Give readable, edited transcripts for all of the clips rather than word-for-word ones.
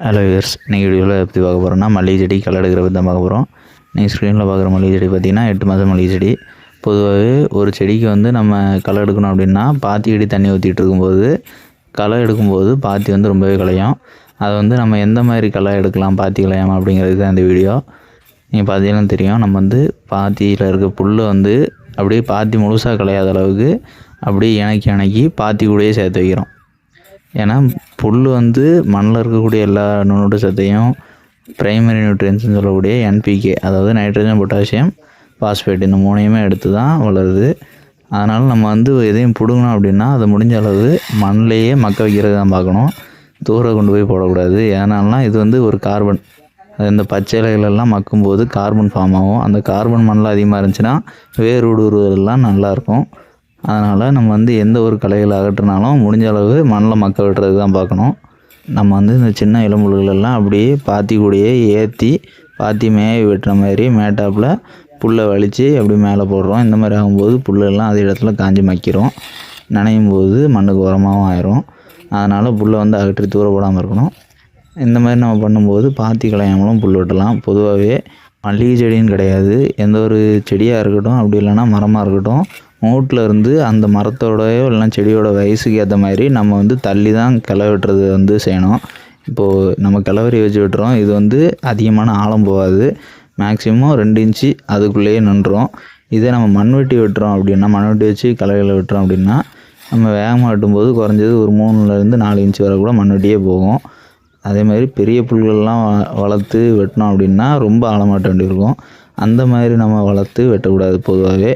Hello wears, இன்றைக்கி வீடியோவில் எப்படி பார்க்க போகிறோம்னா மல்லிகை செடி களை எடுக்கிற பற்றி தான் பார்க்க போகிறோம். நீங்கள் ஸ்க்ரீனில் பார்க்குற மல்லிகை செடி பார்த்திங்கன்னா 8 மாதம் மல்லிகை செடி. பொதுவாகவே ஒரு செடிக்கு வந்து நம்ம களை எடுக்கணும் அப்படின்னா பாத்தி அடி தண்ணி ஊற்றிட்டு இருக்கும்போது களை எடுக்கும்போது பாத்தி வந்து ரொம்பவே களையும். அதை வந்து நம்ம எந்த மாதிரி களை எடுக்கலாம், பாத்தி களையாமல் அப்படிங்கிறது தான் இந்த வீடியோ. நீங்கள் பார்த்தீங்கன்னா தெரியும், நம்ம வந்து பாத்தியில் இருக்க புல்லை வந்து அப்படியே பாத்தி முழுசாக களையாத அளவுக்கு அப்படியே இணக்கி பாத்தி கூடயே சேர்த்து வைக்கிறோம். ஏன்னா புல் வந்து மண்ணில் இருக்கக்கூடிய எல்லா நுண்ணூட்ட சத்தையும் ப்ரைமரி நியூட்ரியன்ஸ்னு சொல்லக்கூடிய என்பிகே, அதாவது நைட்ரஜன், பொட்டாசியம், பாஸ்பேட், இந்த மூணையுமே எடுத்து தான் வளருது. அதனால் நம்ம வந்து எதையும் பிடுங்கணும் அப்படின்னா அதை முடிஞ்ச அளவு மண்ணிலேயே மக்க வைக்கிறது தான் பார்க்கணும், தூரம் கொண்டு போய் போடக்கூடாது. ஏன்னால்னா இது வந்து ஒரு கார்பன், இந்த பச்சை இலைகளெல்லாம் மக்கும்போது கார்பன் ஃபார்ம் ஆகும். அந்த கார்பன் மண்ணில் அதிகமாக இருந்துச்சுன்னா வேர் ஊடுருவதெல்லாம் நல்லாயிருக்கும். அதனால் நம்ம வந்து எந்த ஒரு களைகளை அகற்றினாலும் முடிஞ்ச அளவு மண்ணில் மக்க விடுறது தான் பார்க்கணும். நம்ம வந்து இந்த சின்ன இளம்புல்களெல்லாம் அப்படியே பாத்தி கூடையே ஏற்றி பாத்தி மேய வெட்டுற மாதிரி மேட்டாப்பில் புல்லை வலித்து அப்படி மேலே போடுறோம். இந்த மாதிரி ஆகும்போது புல்லெல்லாம் அதே இடத்துல காஞ்சி மக்கிரும், நனையும் போது மண்ணுக்கு உரமாகவும் ஆயிரும். அதனால் புல்லை வந்து அகற்றி தூர போடாமல் இருக்கணும். இந்த மாதிரி நம்ம பண்ணும்போது பாத்தி களையாமலும் புல் வெட்டலாம். பொதுவாகவே மல்லிகை செடின்னு கிடையாது, எந்த ஒரு செடியாக இருக்கட்டும், அப்படி இல்லைன்னா மரமாக இருக்கட்டும், மூட்டில் இருந்து அந்த மரத்தோடையோ இல்லைனா செடியோட வயசுக்கு ஏற்ற மாதிரி நம்ம வந்து தள்ளி தான் கிளை வெட்டுறது வந்து செய்யணும். இப்போது நம்ம கிளவரி வச்சு வெட்டுறோம், இது வந்து அதிகமான ஆழம் போகாது, மேக்ஸிமம் 2 இன்ச்சு அதுக்குள்ளேயே நின்றோம். இதே நம்ம மண்வெட்டி வெட்டுறோம் அப்படின்னா, மண்வெட்டி வச்சு கிளைகளை வெட்டுறோம் அப்படின்னா நம்ம வேகமாக வெட்டும்போது குறைஞ்சது ஒரு 3லேருந்து 4 இன்ச்சு வரை கூட மண்வெட்டியே போகும். அதே மாதிரி பெரிய புல்களெலாம் வளர்த்து வெட்டினோம் அப்படின்னா ரொம்ப ஆழமாட்ட வேண்டியிருக்கும். அந்த மாதிரி நம்ம வளர்த்து வெட்டக்கூடாது பொதுவாகவே.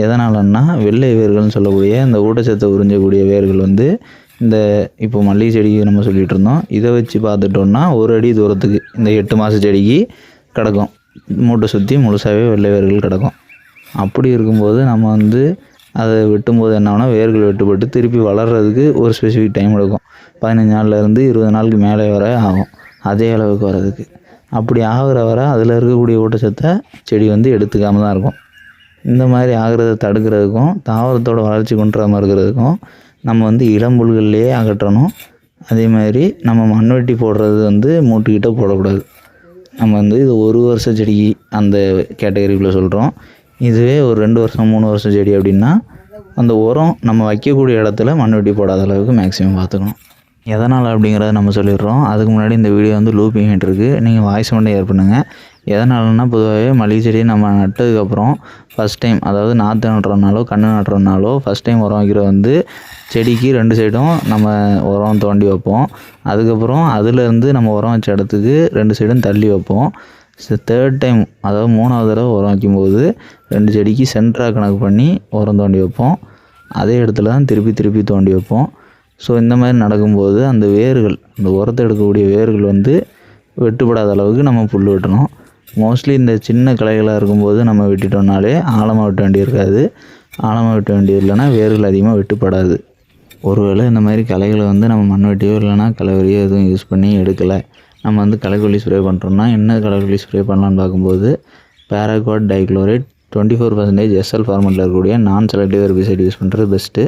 எதனாலன்னா வெள்ளை வேர்கள்னு சொல்லக்கூடிய இந்த ஊட்டச்சத்தை உறிஞ்சக்கூடிய வேர்கள் வந்து இந்த இப்போ மல்லிகை செடிக்கு நம்ம சொல்லிகிட்டு இருந்தோம், இதை வச்சு பார்த்துட்டோன்னா 1 அடி தூரத்துக்கு இந்த 8 மாத செடிக்கு கிடக்கும், மூட்டை சுற்றி முழுசாகவே வெள்ளை வேர்கள் கிடக்கும். அப்படி இருக்கும்போது நம்ம வந்து அதை வெட்டும்போது என்ன ஆகுனா வேர்கள் வெட்டுப்பட்டு திருப்பி வளர்கிறதுக்கு ஒரு ஸ்பெசிஃபிக் டைம் எடுக்கும். 15 நாள்லேருந்து 20 நாளுக்கு மேலே வர ஆகும் அதே அளவுக்கு வர்றதுக்கு. அப்படி ஆகிற வர அதில் இருக்கக்கூடிய ஊட்டச்சத்தை செடி வந்து எடுத்துக்காமல் தான் இருக்கும். இந்த மாதிரி ஆகிறத தடுக்கிறதுக்கும் தாவரத்தோட வளர்ச்சி கொண்டுறாமல் இருக்கிறதுக்கும் நம்ம வந்து இளம்புல்கள்லேயே அகற்றணும். அதே மாதிரி நம்ம மண்வெட்டி போடுறது வந்து மூட்டுக்கிட்ட போடக்கூடாது. நம்ம வந்து இது 1 வருஷ செடிக்கு அந்த கேட்டகரிக்குள்ளே சொல்கிறோம். இதுவே ஒரு 2 வருஷம் 3 வருஷம் செடி அப்படின்னா அந்த உரம் நம்ம வைக்கக்கூடிய இடத்துல மண்வெட்டி போடாத அளவுக்கு மேக்ஸிமம் பார்த்துக்கணும். எதனால் அப்படிங்கிறத நம்ம சொல்லிடுறோம். அதுக்கு முன்னாடி இந்த வீடியோ வந்து லூப்பிங் ஆகிட்டு இருக்குது, நீங்கள் வாய்ஸ் மட்டும் ஏர் பண்ணுங்கள். எதனாலன்னா பொதுவாகவே மல்லிகை செடியை நம்ம நட்டதுக்கப்புறம் ஃபஸ்ட் டைம், அதாவது நாற்று நட்டுறோம்னாலோ கன்று நட்டுறோம்னாலோ ஃபஸ்ட் டைம் உரம் வைக்கிறது வந்து செடிக்கு 2 சைடும் நம்ம உரம் தோண்டி வைப்போம். அதுக்கப்புறம் அதுலேருந்து நம்ம உரம் வச்ச இடத்துக்கு 2 சைடும் தள்ளி வைப்போம். தேர்ட் டைம், அதாவது 3வது தடவை உரம் வைக்கும்போது 2 செடிக்கு சென்டராக கணக்கு பண்ணி உரம் தோண்டி வைப்போம். அதே இடத்துல தான் திருப்பி தோண்டி வைப்போம். ஸோ இந்த மாதிரி நடக்கும்போது அந்த வேர்கள், அந்த உரத்தை எடுக்கக்கூடிய வேர்கள் வந்து வெட்டுப்படாத அளவுக்கு நம்ம புல் வெட்டணும். மோஸ்ட்லி இந்த சின்ன கிளைகளாக இருக்கும்போது நம்ம வெட்டிட்டோம்னாலே ஆழமாக வெட்ட வேண்டியிருக்காது. ஆழமாக வெட்ட வேண்டியது இல்லைன்னா வேர்கள் அதிகமாக வெட்டுப்படாது. ஒருவேளை இந்த மாதிரி களைகளை வந்து நம்ம மண்வெட்டியோ இல்லைனா களைவரியோ எதுவும் யூஸ் பண்ணி எடுக்கலை, நம்ம வந்து களைக்கொல்லி ஸ்ப்ரே பண்ணுறோம்னா என்ன களைக்கொல்லி ஸ்ப்ரே பண்ணலான்னு பார்க்கும்போது பேராக்வாட் டைக்ளோரேட் 24% எஸ்எல் ஃபார்மெட்டில் இருக்கக்கூடிய நான் செலக்டிவ் ஹெர்பிசைட் யூஸ் பண்ணுறது பெஸ்ட்டு.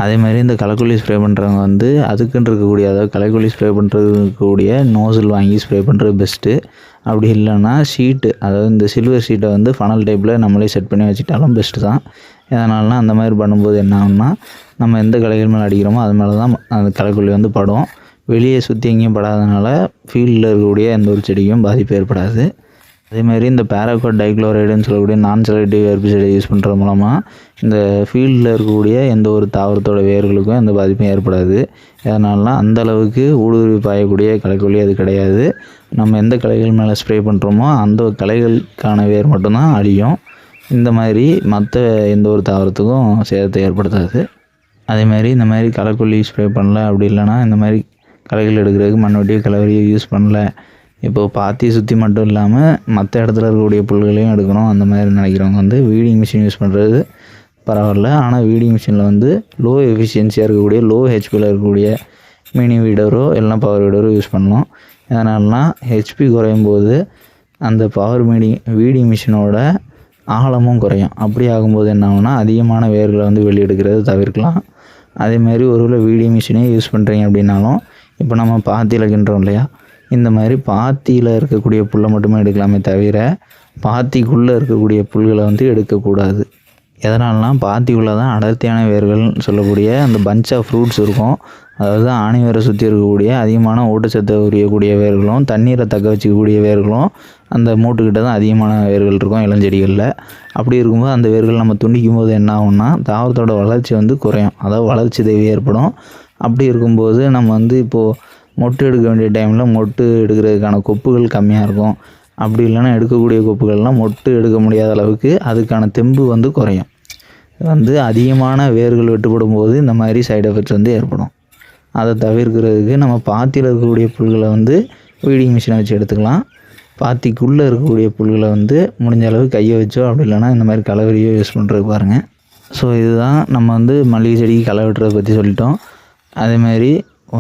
அதே மாதிரி இந்த களைக்கொல்லி ஸ்ப்ரே பண்ணுறவங்க வந்து அதுக்குன்னு இருக்கக்கூடிய, அதாவது களைக்கொல்லி ஸ்ப்ரே பண்ணுறதுக்கூடிய நோசில் வாங்கி ஸ்ப்ரே பண்ணுறது பெஸ்ட்டு. அப்படி இல்லைன்னா ஷீட்டு, அதாவது இந்த சில்வர் ஷீட்டை வந்து ஃபனல் டைப்பில் நம்மளே செட் பண்ணி வச்சுட்டாலும் பெஸ்ட்டு தான். எதனால்னா அந்த மாதிரி பண்ணும்போது என்ன ஆகும்னா நம்ம எந்த களைகள் மேலே அடிக்கிறோமோ அது மேலே தான் அந்த களைக்கொல்லி வந்து படும். வெளியே சுற்றி எங்கேயும் படாதனால ஃபீல்டில் இருக்கக்கூடிய எந்த ஒரு செடிக்கும் பாதிப்பு ஏற்படாது. அதேமாதிரி இந்த பேராக்வாட் டைக்ளோரைடுன்னு சொல்லக்கூடிய நான் செலக்டிவ் ஹெர்பிசைடை யூஸ் பண்ணுறது மூலமாக இந்த ஃபீல்டில் இருக்கக்கூடிய எந்த ஒரு தாவரத்தோட வேர்களுக்கும் எந்த பாதிப்பும் ஏற்படாது. எதனால்னா அந்தளவுக்கு ஊடுருவி பாயக்கூடிய களைக்கொல்லி அது கிடையாது. நம்ம எந்த களைகள் மேலே ஸ்ப்ரே பண்ணுறோமோ அந்த களைகளுக்கான வேர் மட்டும்தான் அழியும். இந்த மாதிரி மற்ற எந்த ஒரு தாவரத்துக்கும் சேதத்தை ஏற்படுத்தாது. அதேமாதிரி இந்த மாதிரி களைக்கொல்லி ஸ்ப்ரே பண்ணல, அப்படி இல்லைனா இந்த மாதிரி களைகள் எடுக்கிறதுக்கு மண்வெட்டியோ களைவரியோ யூஸ் பண்ணல, இப்போது பாத்தியை சுற்றி மட்டும் இல்லாமல் மற்ற இடத்துல இருக்கக்கூடிய புல்களையும் எடுக்கணும் அந்த மாதிரி நினைக்கிறவங்க வந்து வீடிங் மிஷின் யூஸ் பண்ணுறது பரவாயில்ல. ஆனால் வீடிங் மிஷினில் வந்து லோ எஃபிஷியன்சியாக இருக்கக்கூடிய, லோ ஹெச்பியில் இருக்கக்கூடிய மினி வீடரோ இல்லைனா பவர் வீடரோ யூஸ் பண்ணணும். எதனால்னா ஹெச்பி குறையும் போது அந்த பவர் வீடிங் மிஷினோட ஆழமும் குறையும். அப்படி ஆகும்போது என்ன ஆகும்னா அதிகமான வேர்களை வந்து வெளியெடுக்கிறது தவிர்க்கலாம். அதேமாதிரி ஒருவேளை வீடிங் மிஷினே யூஸ் பண்ணுறீங்க அப்படின்னாலும், இப்போ நம்ம பாத்தியில் கிண்டுறோம் இல்லையா, இந்த மாதிரி பாத்தியில் இருக்கக்கூடிய புல்லை மட்டுமே எடுக்கலாமே தவிர பாத்திக்குள்ளே இருக்கக்கூடிய புல்களை வந்து எடுக்கக்கூடாது. எதனாலனா பாத்திக்குள்ளே தான் அடர்த்தியான வேர்கள்னு சொல்லக்கூடிய அந்த பஞ்ச் ஆஃப் ஃப்ரூட்ஸ் இருக்கும். அதாவது ஆணி வேரை சுற்றி இருக்கக்கூடிய அதிகமான ஊட்டச்சத்தை உரியக்கூடிய வேர்களும் தண்ணீரை தக்க வச்சுக்கக்கூடிய வேர்களும் அந்த மூட்டுக்கிட்ட தான் அதிகமான வேர்கள் இருக்கும் இளஞ்செடிகளில். அப்படி இருக்கும்போது அந்த வேர்கள் நம்ம துண்டிக்கும் போது என்ன ஆகும்னா தாவரத்தோட வளர்ச்சி வந்து குறையும், அதாவது வளர்ச்சி தேவை ஏற்படும். அப்படி இருக்கும்போது நம்ம வந்து இப்போது மொட்டு எடுக்க வேண்டிய டைமில் மொட்டு எடுக்கிறதுக்கான கொப்புகள் கம்மியாக இருக்கும். அப்படி இல்லைன்னா எடுக்கக்கூடிய கொப்புகள்லாம் மொட்டு எடுக்க முடியாத அளவுக்கு அதுக்கான தெம்பு வந்து குறையும். வந்து அதிகமான வேர்கள் வெட்டுப்படும் போது இந்த மாதிரி சைடு எஃபெக்ட்ஸ் வந்து ஏற்படும். அதை தவிர்க்கிறதுக்கு நம்ம பாத்தியில் இருக்கக்கூடிய புல்களை வந்து வீடிங் மிஷினை வச்சு எடுத்துக்கலாம். பாத்திக்குள்ளே இருக்கக்கூடிய புல்களை வந்து முடிஞ்ச அளவு கையை வச்சோ அப்படி இல்லைனா இந்த மாதிரி களைவெறியோ யூஸ் பண்ணுறதுக்கு பாருங்கள். ஸோ இதுதான் நம்ம வந்து மல்லிகை செடிக்கு களை வெட்டுறதை பற்றி சொல்லிட்டோம். அதேமாதிரி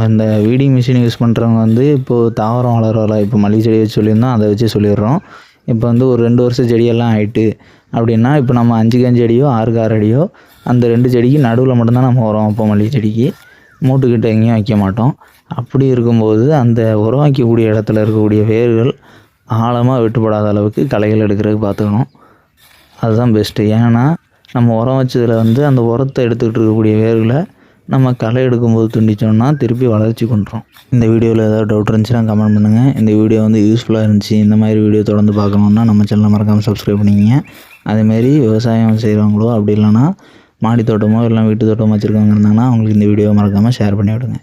இந்த வீடிங் மிஷின் யூஸ் பண்ணுறவங்க வந்து இப்போது தாவரம் வளர இப்போ மல்லிகை செடி வச்சு சொல்லியிருந்தோம், அதை வச்சு சொல்லிடுறோம். இப்போ வந்து ஒரு 2 வருஷம் செடியெல்லாம் ஆகிட்டு அப்படின்னா இப்போ நம்ம 5 அடியோ 6 அடியோ அந்த 2 செடிக்கு நடுவில் மட்டும்தான் நம்ம உரம் வைப்போம். மல்லிகை செடிக்கு மூட்டுக்கிட்ட எங்கேயும் வைக்க மாட்டோம். அப்படி இருக்கும்போது அந்த உரம் வைக்கக்கூடிய இடத்துல இருக்கக்கூடிய வேர்கள் ஆழமாக வெட்டுப்படாத அளவுக்கு களைகள் எடுக்கிறதுக்கு பார்த்துக்கணும். அதுதான் பெஸ்ட்டு. ஏன்னா நம்ம உரம் வச்சதில் வந்து அந்த உரத்தை எடுத்துக்கிட்டு இருக்கக்கூடிய வேர்களை நம்ம களை எடுக்கும்போது துண்டிச்சோம்னா திருப்பி வளர்ச்சி கொண்டுரும். இந்த வீடியோவில் ஏதாவது டவுட் இருந்துச்சுன்னா கமெண்ட் பண்ணுங்கள். இந்த வீடியோ வந்து யூஸ்ஃபுல்லாக இருந்துச்சு, இந்த மாதிரி வீடியோ தொடர்ந்து பார்க்கணுன்னா நம்ம சேனலை மறக்காமல் சப்ஸ்கிரைப் பண்ணிக்கிங்க. அதேமாரி விவசாயம் செய்கிறவங்களோ அப்படி இல்லைன்னா மாடி தோட்டமோ இல்லை வீட்டு தோட்டமோ வச்சுருக்கவங்க இருந்தாங்கன்னா அவங்களுக்கு இந்த வீடியோவை மறக்காமல் ஷேர் பண்ணி விடுங்க.